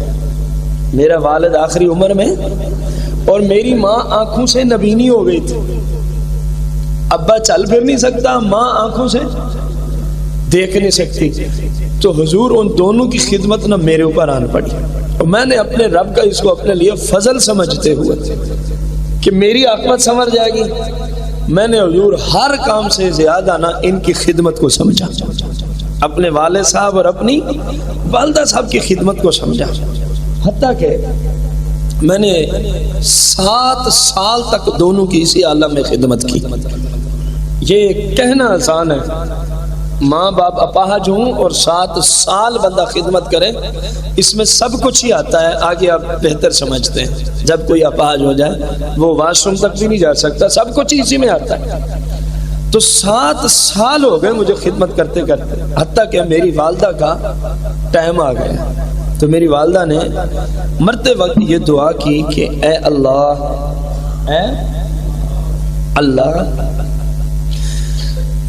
Speaker 1: میرا والد آخری عمر میں، اور میری ماں آنکھوں سے نبینی ہو گئی تھی. ابا چل پھر نہیں سکتا، ماں آنکھوں سے دیکھ نہیں سکتی. تو حضور ان دونوں کی خدمت نہ میرے اوپر آن پڑی، اور میں نے اپنے رب کا اس کو اپنے لیے فضل سمجھتے ہوئے کہ میری عاقبت سنور جائے گی، میں نے حضور ہر کام سے زیادہ نہ ان کی خدمت کو سمجھا، اپنے والد صاحب اور اپنی والدہ صاحب کی خدمت کو سمجھا. حتیٰ کہ میں نے 7 سال تک دونوں کی اسی عالم میں خدمت کی. یہ کہنا آسان ہے، ماں باپ اپاہج ہوں اور 7 سال بندہ خدمت کرے، اس میں سب کچھ ہی آتا ہے. آگے آپ بہتر سمجھتے ہیں، جب کوئی اپاہج ہو جائے وہ واش روم تک بھی نہیں جا سکتا، سب کچھ اسی میں آتا ہے. تو 7 سال ہو گئے مجھے خدمت کرتے کرتے، حتیٰ کہ میری والدہ کا ٹائم آ گیا. تو میری والدہ نے مرتے وقت یہ دعا کی کہ اے اللہ، اے اللہ،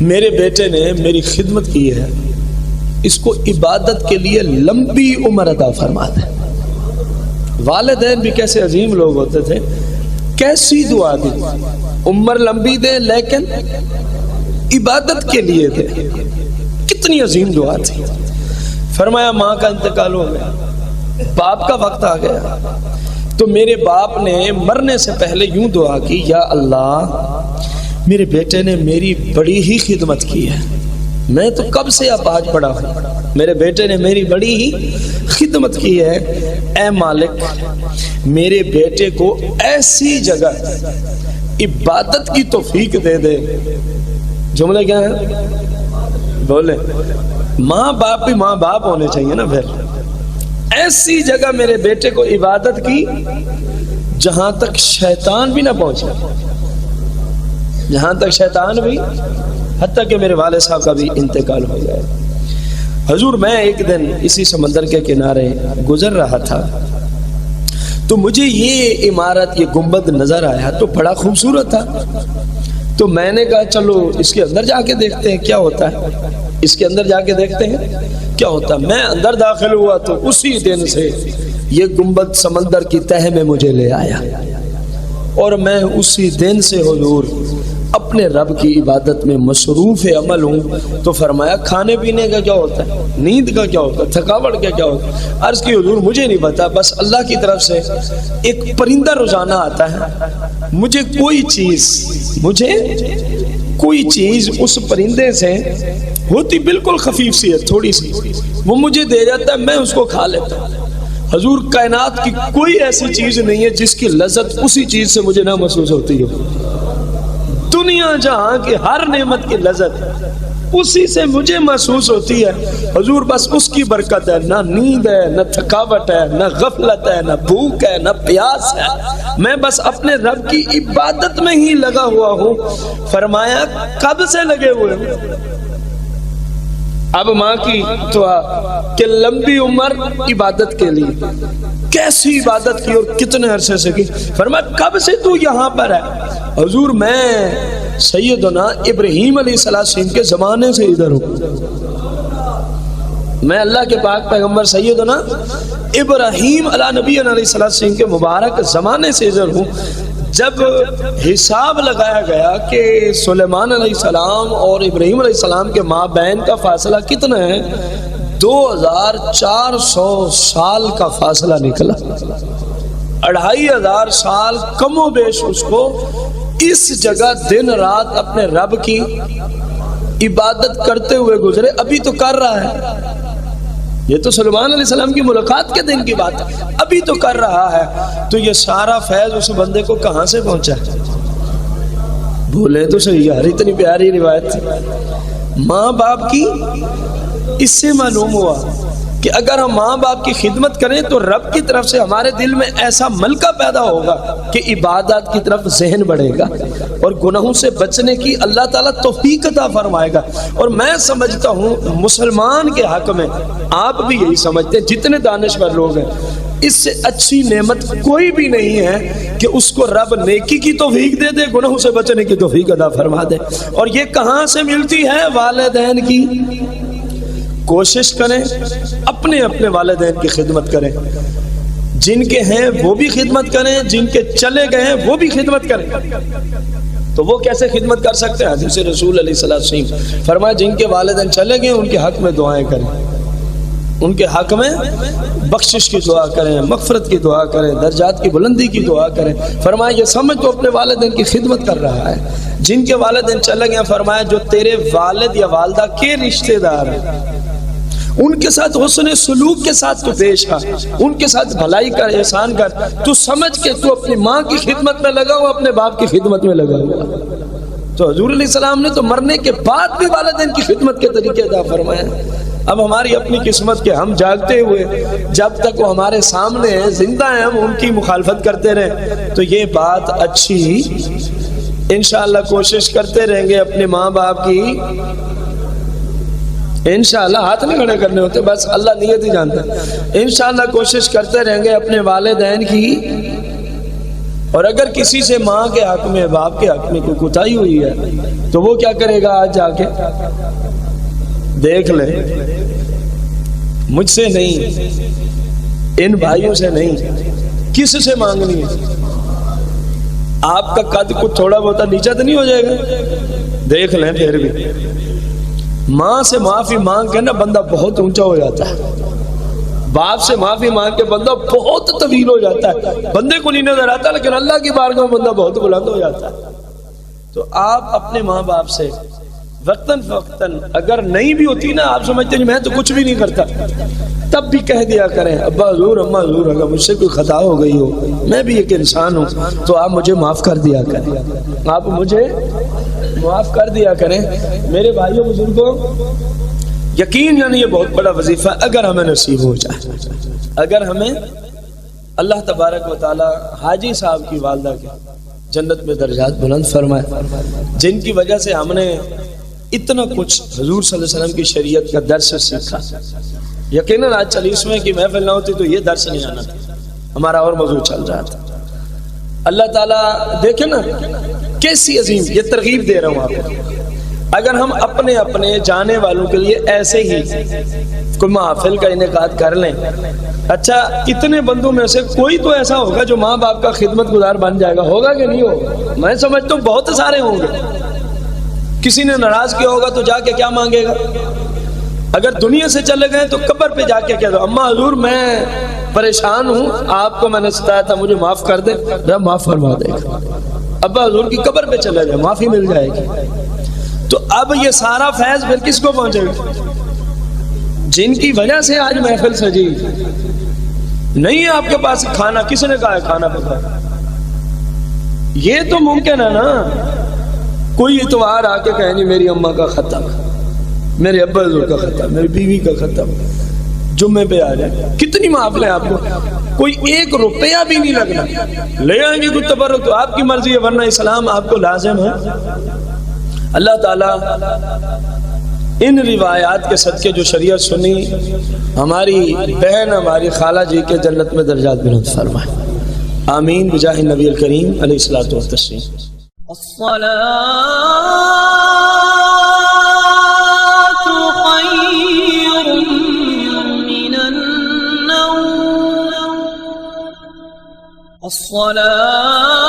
Speaker 1: میرے بیٹے نے میری خدمت کی ہے، اس کو عبادت کے لیے لمبی عمر عطا فرما دے. والدین بھی کیسے عظیم لوگ ہوتے تھے، کیسی دعا دی، عمر لمبی دے لیکن عبادت کے لیے دے. کتنی عظیم دعا تھی. فرمایا ماں کا انتقال ہو گیا، باپ کا وقت آ گیا. تو میرے باپ نے مرنے سے پہلے یوں دعا کی، یا اللہ میرے بیٹے نے میری بڑی ہی خدمت کی ہے، میں تو کب سے اپاہج پڑا ہوں، میرے بیٹے نے میری بڑی ہی خدمت کی ہے. اے مالک میرے بیٹے کو ایسی جگہ عبادت کی توفیق دے دے جملے کیا ہیں بولے؟ ماں باپ بھی ماں باپ ہونے چاہیے نا پھر. ایسی جگہ میرے بیٹے کو عبادت کی جہاں تک شیطان بھی نہ پہنچے، جہاں تک شیطان بھی، حتیٰ کہ میرے والد صاحب کا بھی انتقال ہو گیا. حضور میں ایک دن اسی سمندر کے کنارے گزر رہا تھا تو مجھے یہ عمارت، یہ گنبد نظر آیا تو بڑا خوبصورت تھا. تو میں نے کہا چلو اس کے اندر جا کے دیکھتے ہیں کیا ہوتا ہے، اس کے اندر جا کے دیکھتے ہیں کیا ہوتا ہے. میں اندر داخل ہوا تو اسی دن سے یہ گنبد سمندر کی تہہ میں مجھے لے آیا، اور میں اسی دن سے حضور اپنے رب کی عبادت میں مصروف عمل ہوں. تو فرمایا کھانے پینے کا کیا ہوتا ہے، نیند کا کیا ہوتا ہے، تھکاوٹ کا کیا ہوتا ہے؟ عرض کی حضور مجھے نہیں پتا، بس اللہ کی طرف سے ایک پرندہ روزانہ آتا ہے، مجھے کوئی چیز اس پرندے سے ہوتی بالکل خفیف سی ہے، تھوڑی سی، وہ مجھے دے جاتا ہے، میں اس کو کھا لیتا ہوں. حضور کائنات کی کوئی ایسی چیز نہیں ہے جس کی لذت اسی چیز سے مجھے نہ محسوس ہوتی ہو. دنیا جہاں کی ہر نعمت کی لذت اسی سے مجھے محسوس ہوتی ہے. حضور بس اس کی برکت ہے، نہ نیند ہے، نہ تھکاوٹ ہے، نہ غفلت ہے، نہ بھوک ہے، نہ پیاس ہے. میں بس اپنے رب کی عبادت میں ہی لگا ہوا ہوں. فرمایا کب سے لگے ہوئے ہوں؟ اب ماں کی دعا کہ لمبی عمر عبادت کے لیے. کیسی عبادت کی اور کتنے عرصے سے کی؟ فرمایا کب سے تو یہاں پر ہے؟ حضور میں سیدنا ابراہیم علیہ السلام کے زمانے سے ادھر ہوں. میں اللہ کے پاک پیغمبر سیدنا ابراہیم علیہ نبی علیہ السلام کے مبارک زمانے سے ادھر ہوں. جب حساب لگایا گیا کہ سلیمان علیہ السلام اور ابراہیم علیہ السلام کے مابین کا فاصلہ کتنا ہے، 2400 سال کا فاصلہ نکلا. 2500 سال کم و بیش اس کو اس جگہ دن رات اپنے رب کی عبادت کرتے ہوئے گزرے. ابھی تو کر رہا ہے، یہ تو سلیمان علیہ السلام کی ملاقات کے دن کی بات ہے، ابھی تو کر رہا ہے. تو یہ سارا فیض اس بندے کو کہاں سے پہنچا؟ بولے تو صحیح یار، اتنی پیاری روایت تھی. ماں باپ کی اس سے معلوم ہوا کہ اگر ہم ماں باپ کی خدمت کریں تو رب کی طرف سے ہمارے دل میں ایسا ملکہ پیدا ہوگا کہ عبادات کی طرف ذہن بڑھے گا اور گناہوں سے بچنے کی اللہ تعالیٰ توفیق عطا فرمائے گا. اور میں سمجھتا ہوں مسلمان کے حق میں آپ بھی یہی سمجھتے ہیں، جتنے دانشور لوگ ہیں، اس سے اچھی نعمت کوئی بھی نہیں ہے کہ اس کو رب نیکی کی توفیق دے دے، گناہوں سے بچنے کی توفیق عطا فرما دے. اور یہ کہاں سے ملتی ہے؟ والدین کی. کوشش کریں اپنے والدین کی خدمت کریں، جن کے ہیں وہ بھی خدمت کریں، جن کے چلے گئے ہیں وہ بھی خدمت کریں. تو وہ کیسے خدمت کر سکتے ہیں؟ حدیث رسول علیہ السلام فرمایا جن کے والدین چلے گئے ان کے حق میں دعائیں کریں، ان کے حق میں بخشش کی دعا کریں، مغفرت کی دعا کریں، درجات کی بلندی کی دعا کریں. فرمایا یہ سمجھ تو اپنے والدین کی خدمت کر رہا ہے. جن کے والدین چلے گئے فرمایا جو تیرے والد یا والدہ کے رشتہ دار ہیں ان کے ساتھ حسن سلوک کے ساتھ تو پیش آ، ان کے ساتھ بھلائی کر، احسان کر. تو سمجھ کے تو اپنی ماں کی خدمت میں لگا ہوا، اپنے باپ کی خدمت میں لگا ہوا. تو حضور علیہ السلام نے تو مرنے کے بعد بھی والدین کی خدمت کے طریقے عطا فرمایا. اب ہماری اپنی قسمت کے ہم جاگتے ہوئے جب تک وہ ہمارے سامنے ہیں، زندہ ہیں، ہم ان کی مخالفت کرتے رہیں تو یہ بات اچھی. انشاءاللہ کوشش کرتے رہیں گے اپنے ماں باپ کی. انشاءاللہ ہاتھ نہیں کھڑے کرنے ہوتے، بس اللہ نیت ہی جانتا ہے. انشاءاللہ کوشش کرتے رہیں گے اپنے والدین کی. اور اگر کسی سے ماں کے حق میں، باپ کے حق میں کوئی کوتاہی ہوئی ہے تو وہ کیا کرے گا؟ آج جا کے دیکھ لے، مجھ سے نہیں، ان بھائیوں سے نہیں، کس سے مانگنی ہے؟ آپ کا قد کچھ تھوڑا بہت نیچا تو نہیں ہو جائے گا؟ دیکھ لیں. پھر بھی ماں سے معافی مانگ کے نا بندہ بہت اونچا ہو جاتا ہے، باپ سے معافی مانگ کے بندہ بہت طویل ہو جاتا ہے. بندے کو نہیں نظر آتا لیکن اللہ کی بارگاہ میں بندہ بہت بلند ہو جاتا ہے. تو آپ اپنے ماں باپ سے وقتاً فوقتاً اگر نہیں بھی ہوتی نا، آپ سمجھتے ہیں میں تو کچھ بھی نہیں کرتا، تب بھی کہہ دیا کریں ابا حضور، اماں حضور، اگر مجھ سے کوئی خطا ہو گئی ہو، میں بھی ایک انسان ہوں تو آپ مجھے معاف کر دیا کریں، آپ مجھے معاف کر دیا کریں میرے بھائیوں بزرگوں. یقیناً یہ بہت بڑا وظیفہ اگر ہمیں نصیب ہو جائے، اگر ہمیں اللہ تبارک و تعالی حاجی صاحب کی والدہ کے جنت میں درجات بلند فرمائے، جن کی وجہ سے ہم نے اتنا کچھ حضور صلی اللہ علیہ وسلم کی شریعت کا درس سیکھا. یقیناً آج 40ویں کی محفل نہ ہوتی تو یہ درس نہیں آنا تھا، ہمارا اور موضوع چل رہا تھا. اللہ تعالیٰ دیکھیں نا کیسی عظیم، یہ ترغیب دے رہا ہوں آپ کو. اگر ہم اپنے اپنے جانے والوں کے لیے ایسے ہی کوئی محافل کا انعقاد کر لیں، اچھا اتنے بندوں میں سے کوئی تو ایسا ہوگا جو ماں باپ کا خدمت گزار بن جائے گا، ہوگا کہ نہیں ہوگا؟ میں سمجھتا ہوں بہت سارے ہوں گے. کسی نے ناراض کیا ہوگا تو جا کے کیا مانگے گا؟ اگر دنیا سے چلے گئے تو قبر پہ جا کے کہہ دو اماں حضور میں پریشان ہوں، آپ کو میں نے ستایا تھا، مجھے معاف کر دے. رب معاف فرما دے گا. ابا حضور کی قبر پہ چلے جائے، معافی مل جائے گی. تو اب یہ سارا فیض پھر کس کو پہنچے گا؟ جن کی وجہ سے آج محفل سجی. نہیں ہے آپ کے پاس کھانا، کس نے کہا ہے کھانا پکا؟ یہ تو ممکن ہے نا کوئی اتوار آ کے کہے نہیں میری اماں کا ختم، میرے ابا حضور کا ختم، میری بیوی کا ختم، جمعے پہ آ جائے. کتنی معافلیں آپ کو، کوئی 1 روپیہ بھی نہیں لگنا. لے آئیں گے کچھ تبرک تو آپ کی مرضی ہے، ورنہ اسلام آپ کو لازم ہے. اللہ تعالیٰ ان روایات کے صدقے جو شریعت سنی، ہماری بہن ہماری خالہ جی کے جنت میں درجات بلند فرمائے. آمین بجاہ النبی الکریم علیہ الصلوۃ والتسلیم.
Speaker 2: الصلاة